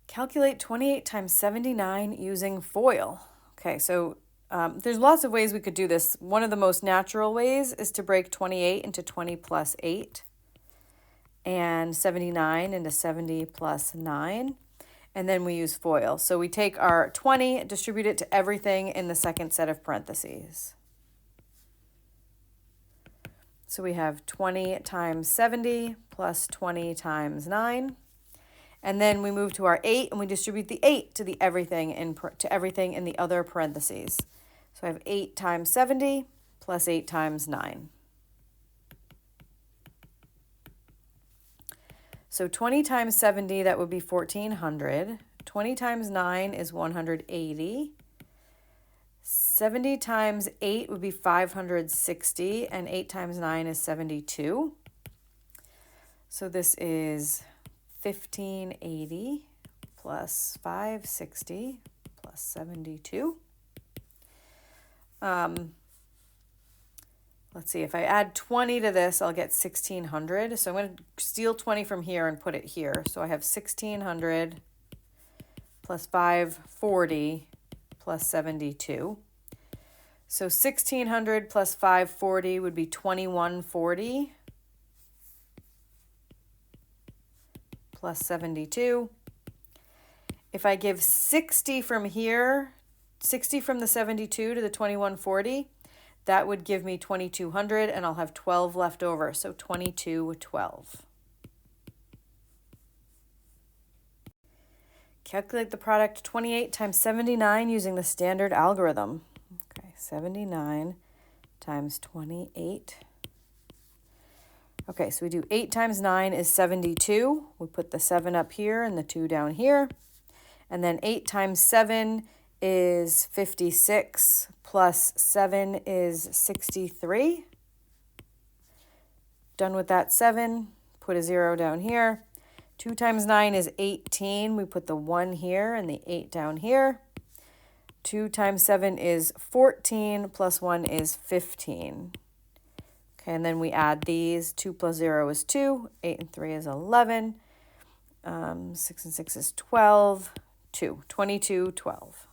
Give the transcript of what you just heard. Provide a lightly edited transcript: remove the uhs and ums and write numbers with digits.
Calculate 28 times 79 using FOIL. Okay, so there's lots of ways we could do this. One of the most natural ways is to break 28 into 20 plus 8 and 79 into 70 plus 9. And then we use FOIL. So we take our 20, distribute it to everything in the second set of parentheses. So we have 20 times 70 plus 20 times 9. And then we move to our 8 and we distribute the 8 to the everything in the other parentheses. So I have 8 times 70 plus 8 times 9. So 20 times 70, that would be 1,400. 20 times 9 is 180. 70 times 8 would be 560, and 8 times 9 is 72. So this is 1,580 plus 560 plus 72. Let's see, if I add 20 to this, I'll get 1,600. So I'm going to steal 20 from here and put it here. So I have 1,600 plus 540 plus 72. So 1,600 plus 540 would be 2,140 plus 72. If I give 60 from here, 60 from the 72 to the 2,140, that would give me 2,200, and I'll have 12 left over, so 2212. Calculate the product 28 times 79 using the standard algorithm. Okay, 79 times 28. Okay, so we do 8 times 9 is 72. We put the 7 up here and the 2 down here. And then 8 times 7 is 56, plus 7 is 63. Done with that 7, put a 0 down here. 2 times 9 is 18. We put the 1 here and the 8 down here. 2 times 7 is 14, plus 1 is 15. Okay, and then we add these. 2 plus 0 is 2. 8 and 3 is 11. 6 and 6 is 12. 22, 12.